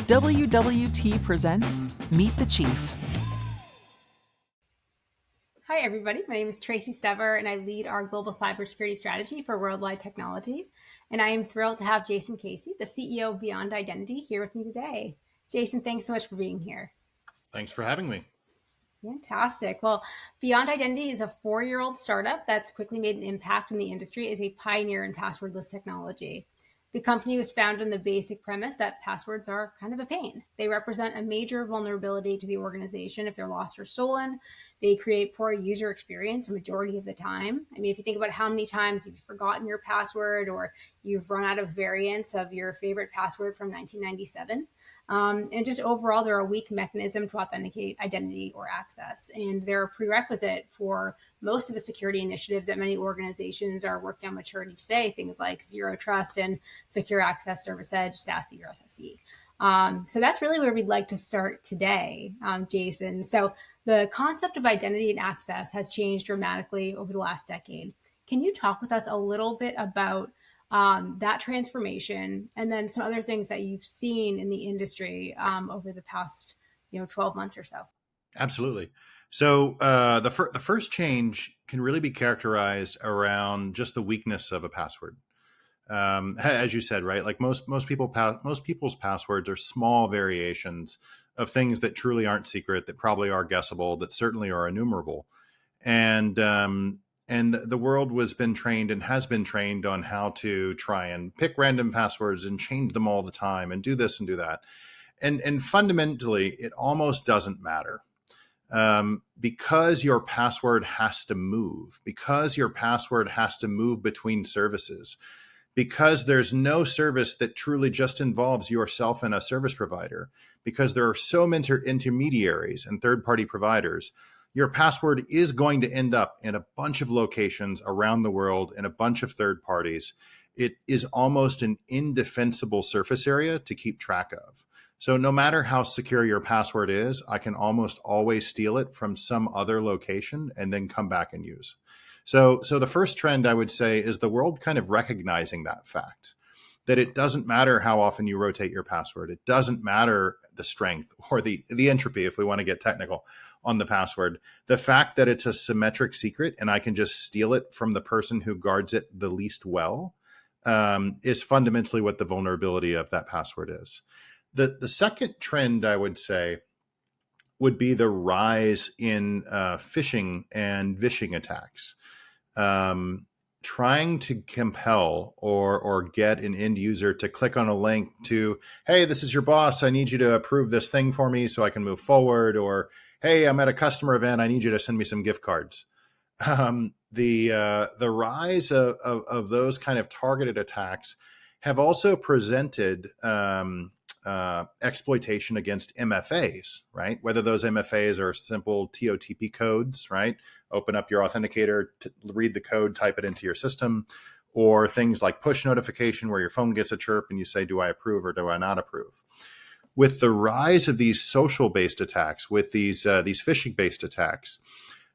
WWT presents Meet the Chief. Hi, everybody. My name is Tracy Sever, and I lead our global cybersecurity strategy for Worldwide Technology. And I am thrilled to have Jasson Casey, the CEO of Beyond Identity, here with me today. Jasson, thanks so much for being here. Thanks for having me. Fantastic. Well, Beyond Identity is a 4-year-old startup that's quickly made an impact in the industry as a pioneer in passwordless technology. The company was founded on the basic premise that passwords are kind of a pain. They represent a major vulnerability to the organization if they're lost or stolen. They create poor user experience a majority of the time. I mean, if you think about how many times you've forgotten your password or you've run out of variants of your favorite password from 1997. And just overall, they're a weak mechanism to authenticate identity or access. And they're a prerequisite for most of the security initiatives that many organizations are working on maturity today, things like Zero Trust and Secure Access Service Edge, SASE or SSE. So that's really where we'd like to start today, Jasson. So the concept of identity and access has changed dramatically over the last decade. Can you talk with us a little bit about that transformation and then some other things that you've seen in the industry over the past 12 months or so? Absolutely. So the first change can really be characterized around just the weakness of a password. As you said, right? Like most people's passwords are small variations of things that truly aren't secret, that probably are guessable, that certainly are enumerable. And the world has been trained on how to try and pick random passwords and change them all the time and do this and do that. And fundamentally, it almost doesn't matter. Because your password has to move, between services, because there's no service that truly just involves yourself and a service provider, because there are so many intermediaries and third-party providers, your password is going to end up in a bunch of locations around the world in a bunch of third parties. It is almost an indefensible surface area to keep track of. So no matter how secure your password is, I can almost always steal it from some other location and then come back and use. So the first trend I would say is the world kind of recognizing that fact, that it doesn't matter how often you rotate your password. It doesn't matter the strength or the entropy, if we want to get technical, on the password. The fact that it's a symmetric secret and I can just steal it from the person who guards it the least well is fundamentally what the vulnerability of that password is. The second trend I would say would be the rise in phishing and vishing attacks. Trying to compel or get an end user to click on a link to, hey, this is your boss, I need you to approve this thing for me so I can move forward, or hey, I'm at a customer event, I need you to send me some gift cards. The rise of those kind of targeted attacks have also presented exploitation against MFAs, right? Whether those MFAs are simple TOTP codes, right? Open up your authenticator, read the code, type it into your system, or things like push notification where your phone gets a chirp and you say, do I approve or do I not approve? With the rise of these social-based attacks, with these phishing-based attacks,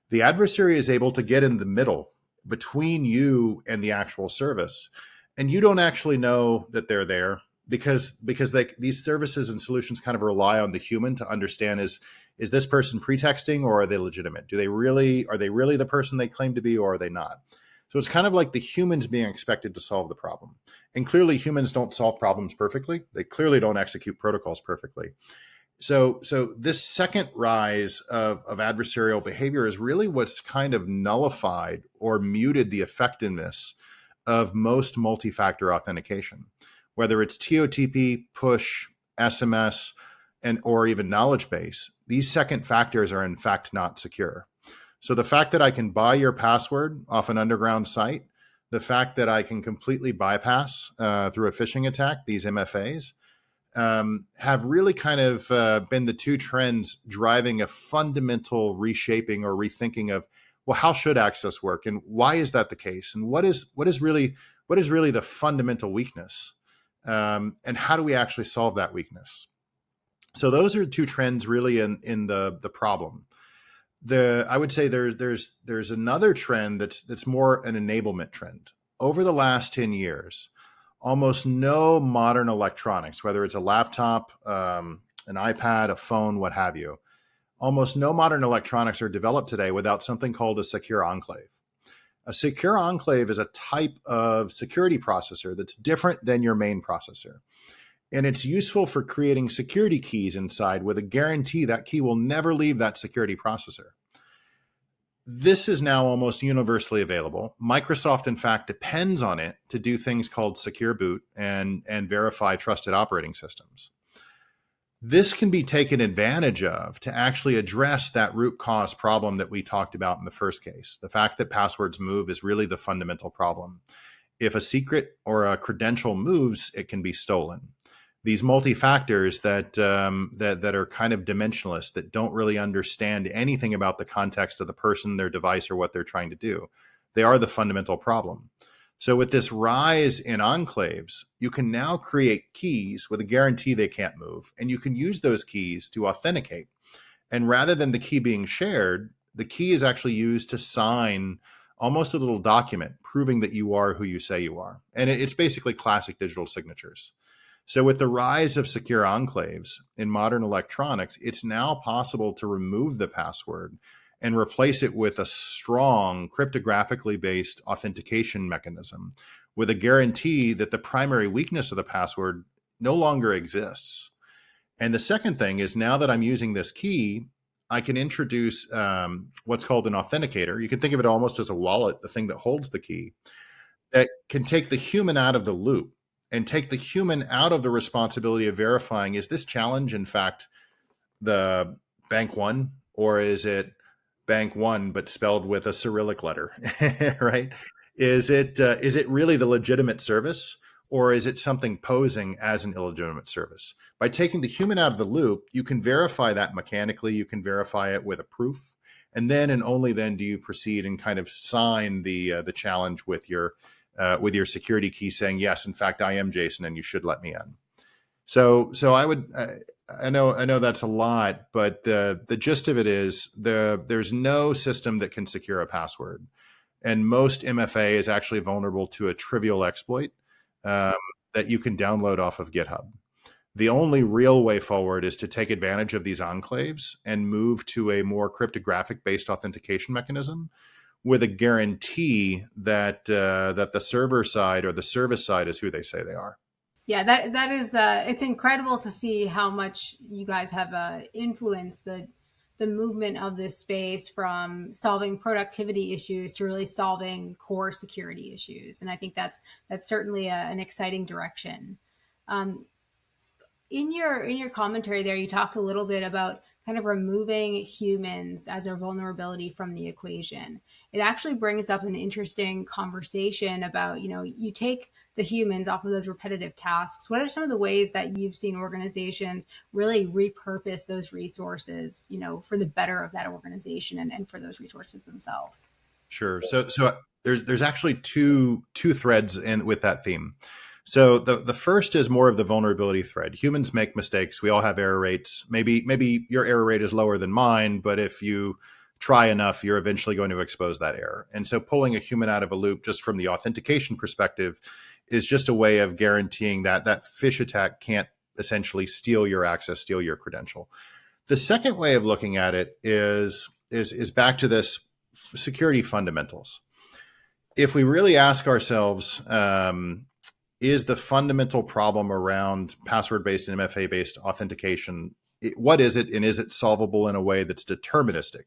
the adversary is able to get in the middle between you and the actual service. And you don't actually know that they're there because these services and solutions kind of rely on the human to understand is this person pretexting or are they legitimate? Are they really the person they claim to be or are they not? So it's kind of like the humans being expected to solve the problem. And clearly humans don't solve problems perfectly. They clearly don't execute protocols perfectly. So this second rise of adversarial behavior is really what's kind of nullified or muted the effectiveness of most multi-factor authentication, whether it's TOTP, push, SMS, or even knowledge base. These second factors are in fact not secure. So the fact that I can buy your password off an underground site, the fact that I can completely bypass through a phishing attack, these MFAs, have really kind of been the two trends driving a fundamental reshaping or rethinking of, well, how should access work, and why is that the case, and what is really the fundamental weakness, and how do we actually solve that weakness? So those are two trends really in the problem. I would say there's another trend that's more an enablement trend. Over the last 10 years, almost no modern electronics, whether it's a laptop, an iPad, a phone, what have you, almost no modern electronics are developed today without something called a secure enclave. A secure enclave is a type of security processor that's different than your main processor. And it's useful for creating security keys inside with a guarantee that key will never leave that security processor. This is now almost universally available. Microsoft, in fact, depends on it to do things called secure boot and verify trusted operating systems. This can be taken advantage of to actually address that root cause problem that we talked about in the first case. The fact that passwords move is really the fundamental problem. If a secret or a credential moves, it can be stolen. These multi-factors that are kind of dimensionless, that don't really understand anything about the context of the person, their device, or what they're trying to do, they are the fundamental problem. So with this rise in enclaves, you can now create keys with a guarantee they can't move, and you can use those keys to authenticate. And rather than the key being shared, the key is actually used to sign almost a little document proving that you are who you say you are. And it's basically classic digital signatures. So with the rise of secure enclaves in modern electronics, it's now possible to remove the password and replace it with a strong cryptographically based authentication mechanism with a guarantee that the primary weakness of the password no longer exists. And the second thing is, now that I'm using this key, I can introduce what's called an authenticator. You can think of it almost as a wallet, the thing that holds the key, that can take the human out of the loop and take the human out of the responsibility of verifying, is this challenge, in fact, the bank one, or is it bank one, but spelled with a Cyrillic letter, right? Is it really the legitimate service, or is it something posing as an illegitimate service? By taking the human out of the loop, you can verify that mechanically. You can verify it with a proof. And then and only then do you proceed and kind of sign the challenge with your security key saying, yes, in fact, I am Jason and you should let me in. So I would, I know that's a lot, but the gist of it is there's no system that can secure a password. And most MFA is actually vulnerable to a trivial exploit that you can download off of GitHub. The only real way forward is to take advantage of these enclaves and move to a more cryptographic based authentication mechanism with a guarantee that that the server side or the service side is who they say they are. Yeah, that is it's incredible to see how much you guys have influenced the movement of this space from solving productivity issues to really solving core security issues. And I think that's certainly an exciting direction. In your commentary there, you talked a little bit about kind of removing humans as a vulnerability from the equation. It actually brings up an interesting conversation about, you take the humans off of those repetitive tasks. What are some of the ways that you've seen organizations really repurpose those resources, for the better of that organization and for those resources themselves? Sure. So there's actually two threads in with that theme. So the first is more of the vulnerability thread. Humans make mistakes. We all have error rates. Maybe your error rate is lower than mine, but if you try enough, you're eventually going to expose that error. And so pulling a human out of a loop just from the authentication perspective is just a way of guaranteeing that that phish attack can't essentially steal your access, steal your credential. The second way of looking at it is back to this security fundamentals. If we really ask ourselves, is the fundamental problem around password-based and MFA-based authentication, what is it, and is it solvable in a way that's deterministic?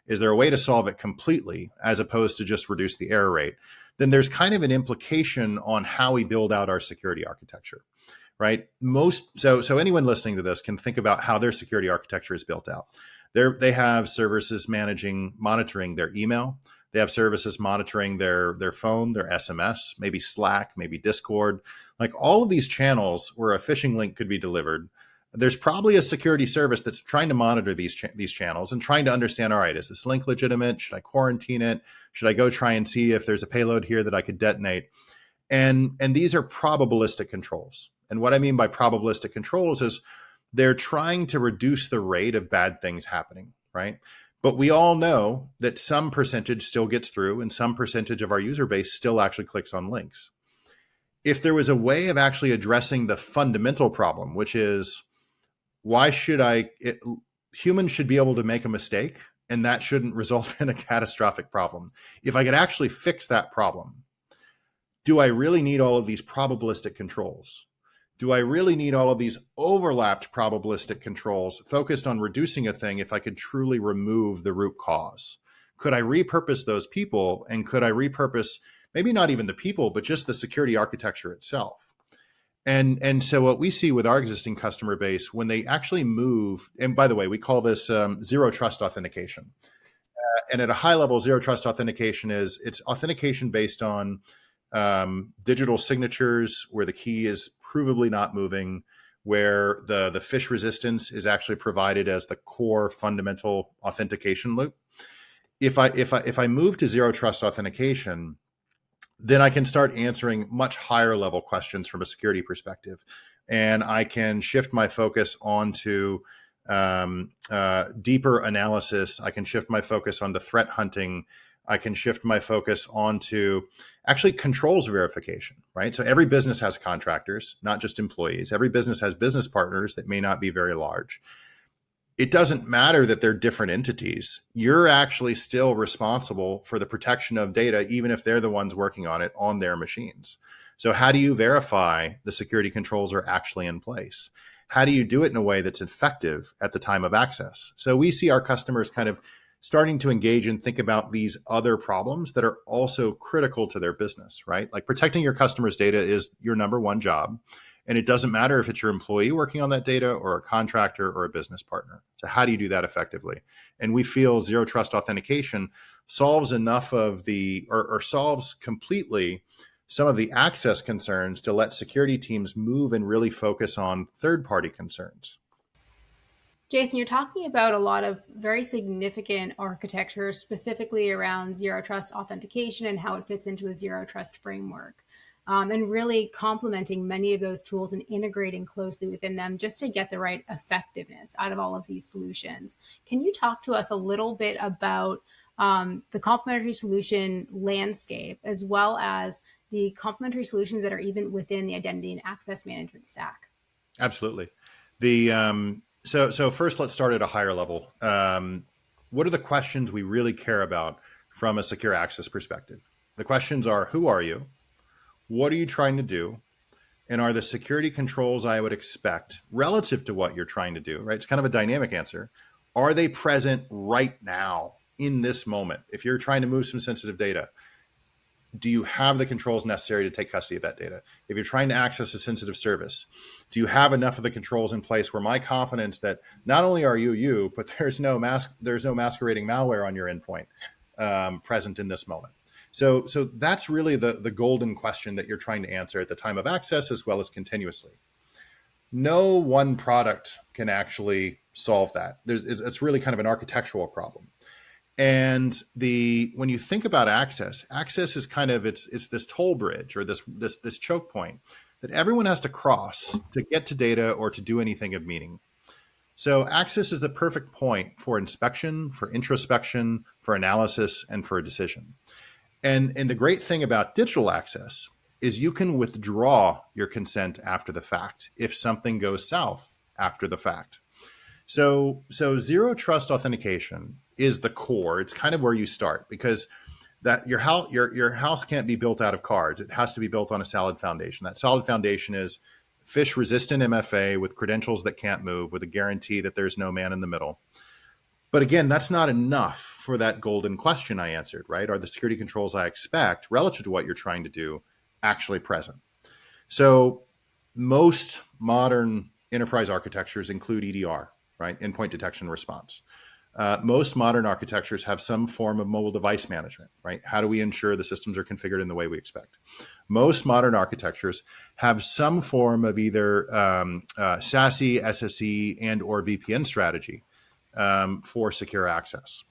Is there a way to solve it completely as opposed to just reduce the error rate? Then there's kind of an implication on how we build out our security architecture, right? So anyone listening to this can think about how their security architecture is built out. They have services monitoring their email. They have services monitoring their phone, their SMS, maybe Slack, maybe Discord, like all of these channels where a phishing link could be delivered. There's probably a security service that's trying to monitor these channels and trying to understand, all right, is this link legitimate? Should I quarantine it? Should I go try and see if there's a payload here that I could detonate? And these are probabilistic controls. And what I mean by probabilistic controls is they're trying to reduce the rate of bad things happening, right? But we all know that some percentage still gets through and some percentage of our user base still actually clicks on links. If there was a way of actually addressing the fundamental problem, which is why should humans should be able to make a mistake and that shouldn't result in a catastrophic problem. If I could actually fix that problem, do I really need all of these probabilistic controls? Do I really need all of these overlapped probabilistic controls focused on reducing a thing if I could truly remove the root cause? Could I repurpose those people, and could I repurpose maybe not even the people, but just the security architecture itself? And so what we see with our existing customer base when they actually move, and by the way, we call this zero trust authentication. And at a high level, zero trust authentication it's authentication based on digital signatures where the key is provably not moving, where the phish resistance is actually provided as the core fundamental authentication loop. If I move to zero trust authentication, then I can start answering much higher level questions from a security perspective. And I can shift my focus onto deeper analysis. I can shift my focus onto threat hunting. I can shift my focus onto actually controls verification, right? So every business has contractors, not just employees. Every business has business partners that may not be very large. It doesn't matter that they're different entities. You're actually still responsible for the protection of data, even if they're the ones working on it on their machines. So how do you verify the security controls are actually in place? How do you do it in a way that's effective at the time of access? So we see our customers kind of starting to engage and think about these other problems that are also critical to their business, right? Like protecting your customers' data is your number one job. And it doesn't matter if it's your employee working on that data or a contractor or a business partner. So how do you do that effectively? And we feel zero trust authentication solves enough of or solves completely some of the access concerns to let security teams move and really focus on third-party concerns. Jasson, you're talking about a lot of very significant architecture, specifically around zero trust authentication and how it fits into a zero trust framework. And really complementing many of those tools and integrating closely within them just to get the right effectiveness out of all of these solutions. Can you talk to us a little bit about the complementary solution landscape, as well as the complementary solutions that are even within the identity and access management stack? Absolutely. So first, let's start at a higher level. What are the questions we really care about from a secure access perspective? The questions are, who are you? What are you trying to do? And are the security controls I would expect relative to what you're trying to do, right? It's kind of a dynamic answer. Are they present right now in this moment? If you're trying to move some sensitive data, do you have the controls necessary to take custody of that data? If you're trying to access a sensitive service, do you have enough of the controls in place where my confidence that not only are you, but there's no masquerading malware on your endpoint present in this moment? So that's really the golden question that you're trying to answer at the time of access as well as continuously. No one product can actually solve that. It's really kind of an architectural problem. And when you think about access is kind of it's this toll bridge or this choke point that everyone has to cross to get to data or to do anything of meaning. So access is the perfect point for inspection, for introspection, for analysis, and for a decision. And the great thing about digital access is you can withdraw your consent after the fact if something goes south after the fact. So zero trust authentication is the core. It's kind of where you start, because that your house can't be built out of cards. It has to be built on a solid foundation. That solid foundation is phish resistant MFA with credentials that can't move, with a guarantee that there's no man in the middle. But again, that's not enough for that golden question I answered, right? Are the security controls I expect relative to what you're trying to do actually present? So most modern enterprise architectures include EDR, right? Endpoint detection response. Most modern architectures have some form of mobile device management, right? How do we ensure the systems are configured in the way we expect? Most modern architectures have some form of either SASE, SSE, and or VPN strategy for secure access.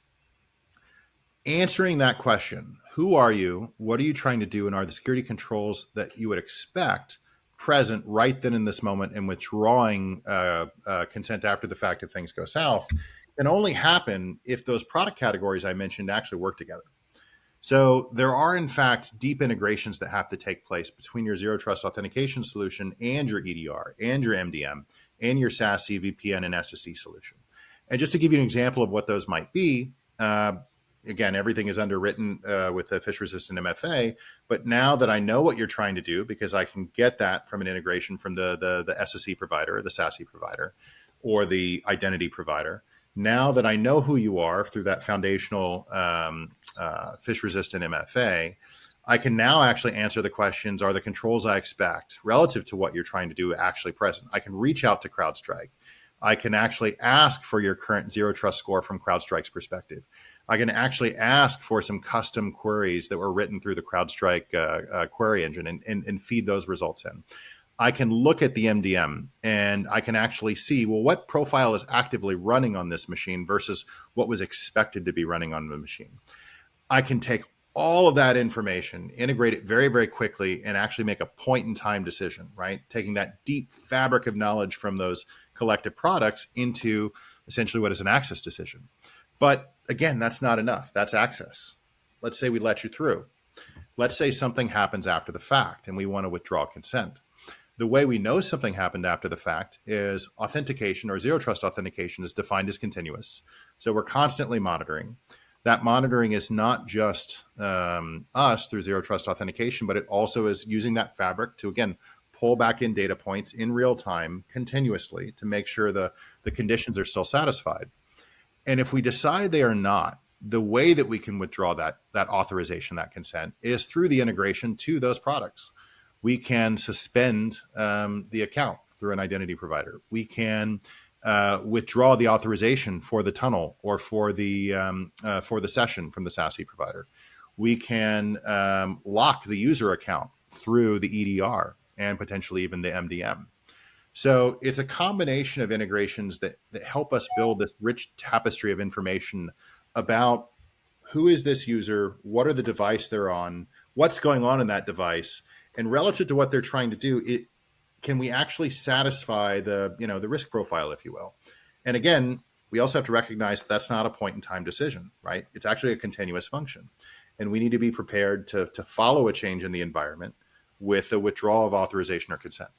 Answering that question, who are you? What are you trying to do? And are the security controls that you would expect present right then in this moment, and withdrawing consent after the fact if things go south, can only happen if those product categories I mentioned actually work together. So there are, in fact, deep integrations that have to take place between your zero trust authentication solution and your EDR and your MDM and your SASE, VPN, and SSE solution. And just to give you an example of what those might be, again, everything is underwritten with the phish-resistant MFA. But now that I know what you're trying to do, because I can get that from an integration from the SSE provider, or the SASE provider, or the identity provider, now that I know who you are through that foundational phish-resistant MFA, I can now actually answer the questions, are the controls I expect relative to what you're trying to do actually present? I can reach out to CrowdStrike. I can actually ask for your current zero trust score from CrowdStrike's perspective. I can actually ask for some custom queries that were written through the CrowdStrike query engine and feed those results in. I can look at the MDM and I can actually see, well, what profile is actively running on this machine versus what was expected to be running on the machine. I can take all of that information, integrate it very, very quickly, and actually make a point in time decision, right? Taking that deep fabric of knowledge from those collective products into essentially what is an access decision. But again, that's not enough. That's access. Let's say we let you through. Let's say something happens after the fact and we want to withdraw consent. The way we know something happened after the fact is authentication, or zero trust authentication, is defined as continuous. So we're constantly monitoring. That monitoring is not just us through zero trust authentication, but it also is using that fabric to, again, pull back in data points in real time continuously to make sure the conditions are still satisfied. And if we decide they are not, the way that we can withdraw that authorization, that consent, is through the integration to those products. We can suspend the account through an identity provider. We can withdraw the authorization for the tunnel or for the session from the SASE provider. We can lock the user account through the EDR and potentially even the MDM. So it's a combination of integrations that help us build this rich tapestry of information about who is this user, what are the device they're on, what's going on in that device, and relative to what they're trying to do, can we actually satisfy the risk profile, if you will? And again, we also have to recognize that's not a point in time decision, right? It's actually a continuous function. And we need to be prepared to follow a change in the environment with a withdrawal of authorization or consent.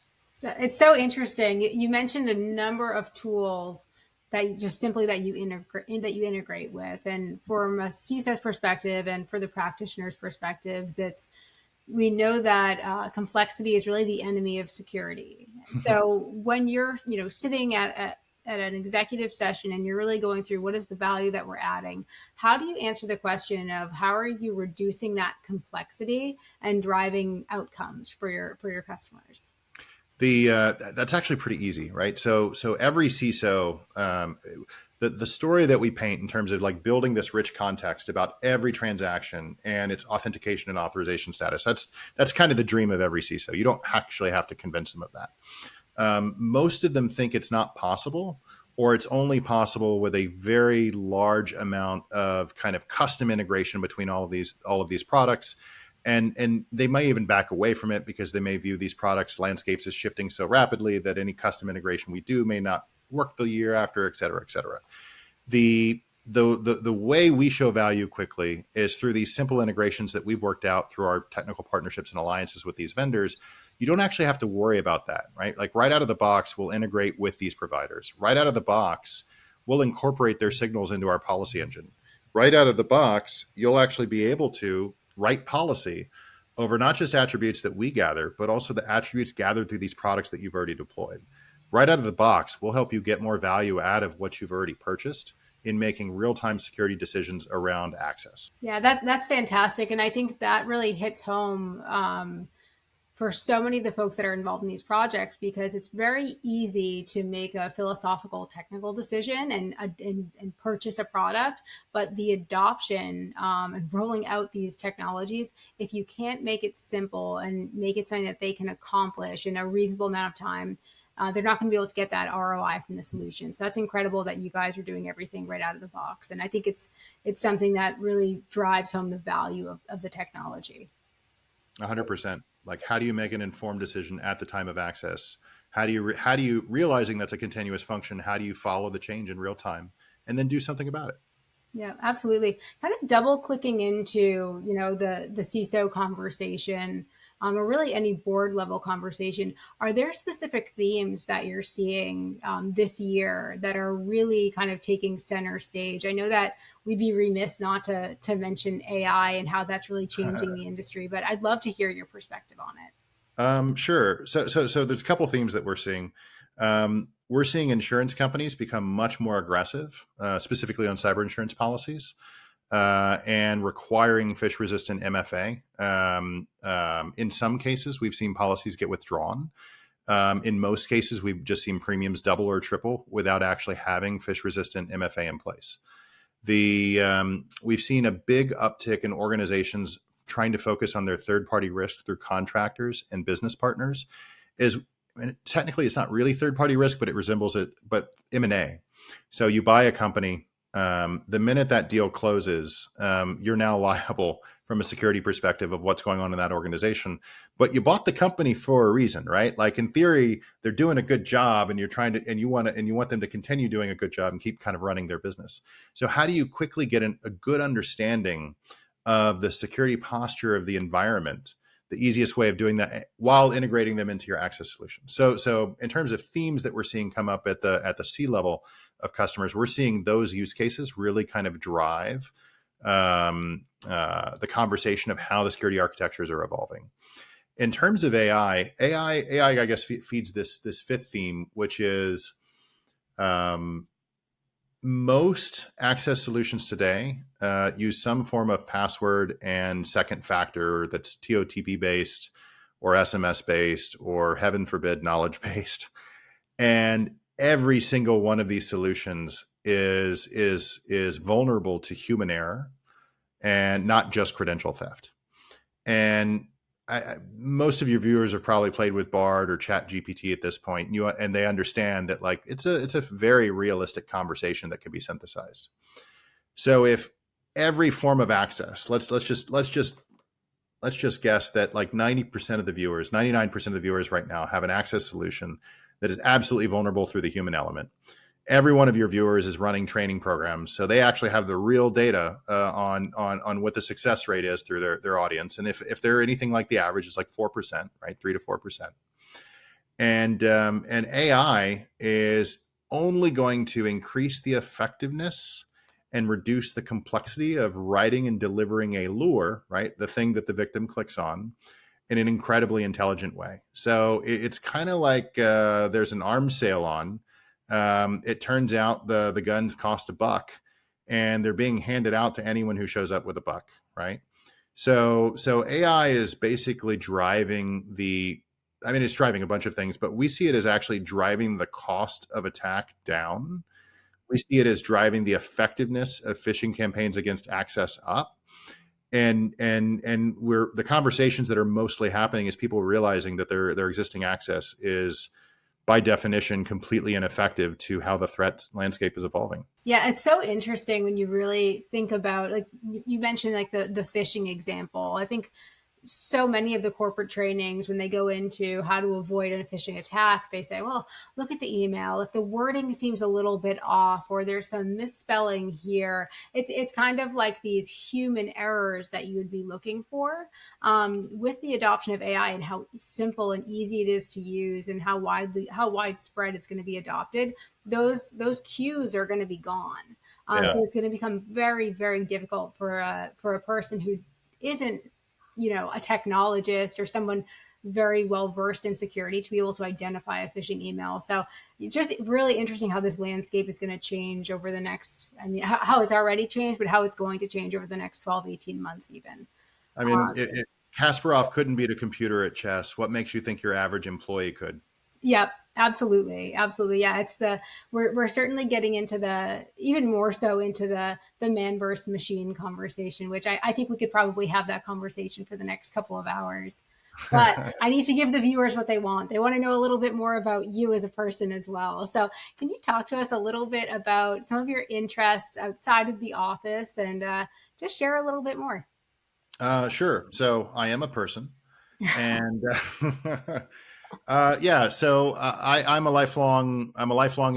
It's so interesting. You mentioned a number of tools that you integrate with, and from a CISO's perspective and for the practitioner's perspectives, we know that complexity is really the enemy of security. So when you're sitting at an executive session and you're really going through what is the value that we're adding, how do you answer the question of how are you reducing that complexity and driving outcomes for your customers? That's actually pretty easy, right? So every CISO, the story that we paint in terms of like building this rich context about every transaction and its authentication and authorization status, that's kind of the dream of every CISO. You don't actually have to convince them of that. Most of them think it's not possible, or it's only possible with a very large amount of kind of custom integration between all of these products. And they may even back away from it because they may view these products landscapes as shifting so rapidly that any custom integration we do may not work the year after, et cetera, et cetera. The way we show value quickly is through these simple integrations that we've worked out through our technical partnerships and alliances with these vendors. You don't actually have to worry about that, right? Like right out of the box, we'll integrate with these providers. Right out of the box, we'll incorporate their signals into our policy engine. Right out of the box, you'll actually be able to write policy over not just attributes that we gather, but also the attributes gathered through these products that you've already deployed. Right out of the box, we'll help you get more value out of what you've already purchased in making real-time security decisions around access. Yeah, that's fantastic. And I think that really hits home for so many of the folks that are involved in these projects, because it's very easy to make a philosophical technical decision and purchase a product, but the adoption and rolling out these technologies, if you can't make it simple and make it something that they can accomplish in a reasonable amount of time, they're not going to be able to get that ROI from the solution. So that's incredible that you guys are doing everything right out of the box. And I think it's something that really drives home the value of the technology. 100%. Like, how do you make an informed decision at the time of access? How do you realizing that's a continuous function? How do you follow the change in real time and then do something about it? Yeah, absolutely. Kind of double clicking into, the CISO conversation, or really any board level conversation. Are there specific themes that you're seeing this year that are really kind of taking center stage? I know that we'd be remiss not to mention AI and how that's really changing the industry, but I'd love to hear your perspective on it. Sure. So there's a couple themes that we're seeing. We're seeing insurance companies become much more aggressive, specifically on cyber insurance policies, and requiring phish-resistant MFA. In some cases, we've seen policies get withdrawn. In most cases, we've just seen premiums double or triple without actually having phish-resistant MFA in place. We've seen a big uptick in organizations trying to focus on their third-party risk through contractors and business partners. And technically, it's not really third-party risk, but it resembles it. But M&A. So you buy a company. The minute that deal closes, you're now liable from a security perspective of what's going on in that organization. But you bought the company for a reason, right? Like in theory, they're doing a good job, and you want them to continue doing a good job and keep kind of running their business. So how do you quickly get a good understanding of the security posture of the environment? The easiest way of doing that while integrating them into your access solution. So in terms of themes that we're seeing come up at the C level of customers, we're seeing those use cases really kind of drive the conversation of how the security architectures are evolving. In terms of AI, I guess feeds this fifth theme, which is most access solutions today use some form of password and second factor that's TOTP based or SMS based or, heaven forbid, knowledge based. And every single one of these solutions is vulnerable to human error and not just credential theft. And most of your viewers have probably played with Bard or Chat GPT at this point, and they understand that like it's a very realistic conversation that can be synthesized. So if every form of access, let's just guess that like 90% of the viewers, 99% of the viewers right now have an access solution that is absolutely vulnerable through the human element. Every one of your viewers is running training programs, so they actually have the real data on what the success rate is through their audience. And if they're anything like the average, it's like 4%, right? 3 to 4%. And AI is only going to increase the effectiveness and reduce the complexity of writing and delivering a lure, right? The thing that the victim clicks on, in an incredibly intelligent way. So it's kind of like there's an arms sale on. It turns out the guns cost $1 and they're being handed out to anyone who shows up with $1, right? So AI is basically driving it's driving a bunch of things, but we see it as actually driving the cost of attack down. We see it as driving the effectiveness of phishing campaigns against access up. And the conversations that are mostly happening is people realizing that their existing access is by definition completely ineffective to how the threat landscape is evolving. Yeah, it's so interesting when you really think about, like you mentioned, like the phishing example. I think so many of the corporate trainings, when they go into how to avoid a phishing attack, they say, well, look at the email. If the wording seems a little bit off or there's some misspelling here, it's kind of like these human errors that you would be looking for. With the adoption of AI and how simple and easy it is to use and how widespread it's going to be adopted, those cues are going to be gone. Yeah. So it's going to become very, very difficult for a person who isn't a technologist or someone very well versed in security to be able to identify a phishing email. So it's just really interesting how this landscape is going to change over the next, how it's already changed, but how it's going to change over the next 12, 18 months even. I mean, if Kasparov couldn't beat a computer at chess, what makes you think your average employee could? Yep, absolutely. Absolutely. Yeah. We're certainly getting into even more so into the man versus machine conversation, which I think we could probably have that conversation for the next couple of hours. But I need to give the viewers what they want. They want to know a little bit more about you as a person as well. So can you talk to us a little bit about some of your interests outside of the office and just share a little bit more? Sure. So I am a person, and Yeah, so I'm a lifelong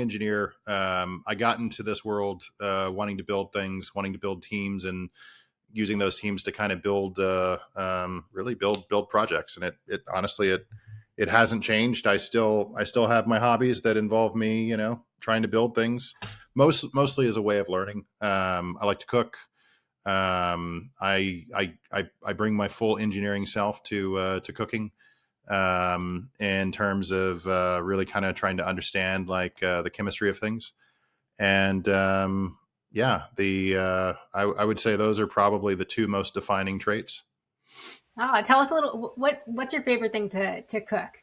engineer. I got into this world wanting to build things, wanting to build teams, and using those teams to kind of build, really build projects. And it honestly it hasn't changed. I still have my hobbies that involve me, trying to build things. Mostly as a way of learning. I like to cook. I bring my full engineering self to cooking, in terms of really kind of trying to understand like the chemistry of things. And yeah, I would say those are probably the two most defining traits. Tell us a little. What's your favorite thing to cook?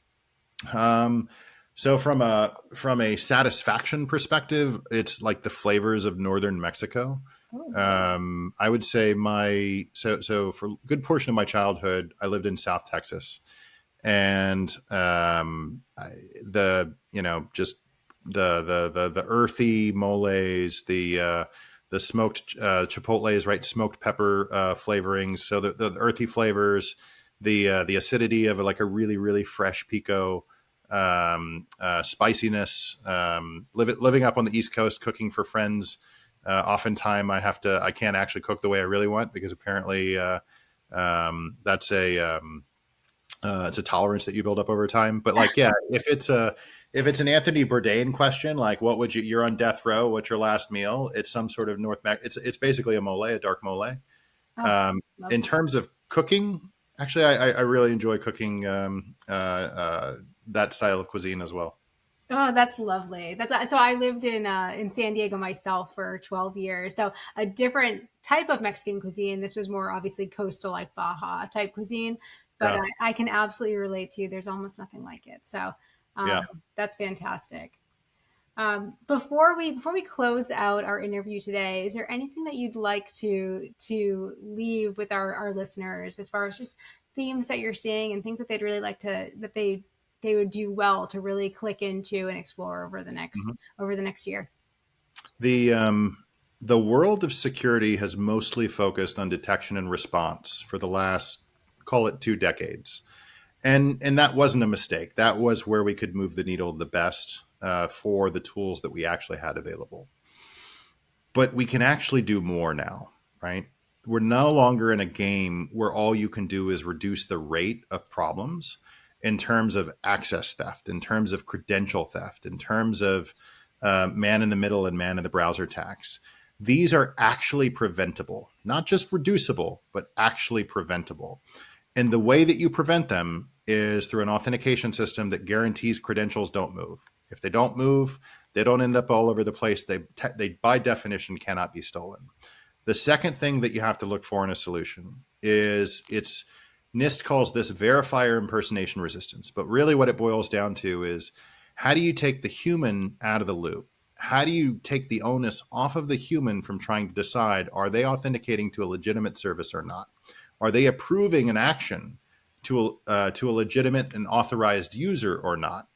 Um, so from a satisfaction perspective, it's like the flavors of northern Mexico. Oh, I would say so for a good portion of my childhood, I lived in South Texas, and just the earthy moles, the smoked chipotles, right? Smoked pepper flavorings. So the earthy flavors, the acidity of like a really really fresh pico, spiciness. Living up on the East Coast, cooking for friends. Oftentimes, I can't actually cook the way I really want because apparently that's it's a tolerance that you build up over time. But like, yeah, if it's an Anthony Bourdain question, like you're on death row, what's your last meal? It's some sort of it's basically a dark mole. oh, In lovely. terms of cooking, actually, I really enjoy cooking that style of cuisine as well. Oh, that's lovely. That's so I lived in San Diego myself for 12 years. So a different type of Mexican cuisine. This was more obviously coastal, like Baja type cuisine, but Yeah, I can absolutely relate to you. There's almost nothing like it. So um, yeah. that's fantastic. Before we close out our interview today, is there anything that you'd like to leave with our listeners as far as just themes that you're seeing and things that they'd really like to that they would do well to really click into and explore Mhm. over the next year? The the world of security has mostly focused on detection and response for the last, call it, 2 decades. And that wasn't a mistake. That was where we could move the needle the best, for the tools that we actually had available. But we can actually do more now, right? We're no longer in a game where all you can do is reduce the rate of problems in terms of access theft, in terms of credential theft, in terms of man in the middle and man in the browser attacks. These are actually preventable, not just reducible, but actually preventable. And the way that you prevent them is through an authentication system that guarantees credentials don't move. If they don't move, they don't end up all over the place. They by definition cannot be stolen. The second thing that you have to look for in a solution is NIST calls this verifier impersonation resistance. But really what it boils down to is how do you take the human out of the loop? How do you take the onus off of the human from trying to decide, are they authenticating to a legitimate service or not? Are they approving an action to a legitimate and authorized user or not?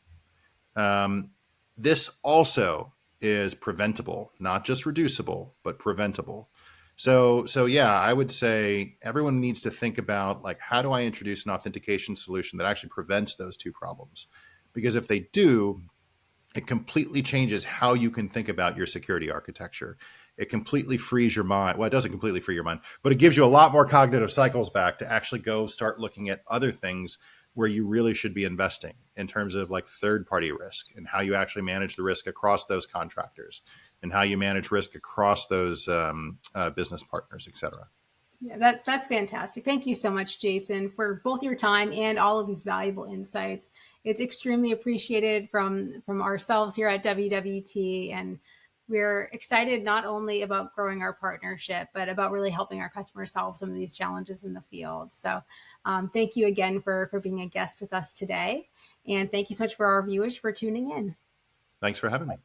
Um, this also is preventable, not just reducible, but preventable. So yeah, I would say everyone needs to think about like, how do I introduce an authentication solution that actually prevents those two problems? Because if they do, it completely changes how you can think about your security architecture. It completely frees your mind. Well, it doesn't completely free your mind, but it gives you a lot more cognitive cycles back to actually go start looking at other things where you really should be investing in terms of like third party risk and how you actually manage the risk across those contractors and how you manage risk across those business partners, et cetera. Yeah, that's fantastic. Thank you so much, Jason, for both your time and all of these valuable insights. It's extremely appreciated from ourselves here at WWT, and we're excited not only about growing our partnership, but about really helping our customers solve some of these challenges in the field. So, thank you again for being a guest with us today, and thank you so much for our viewers for tuning in. Thanks for having me.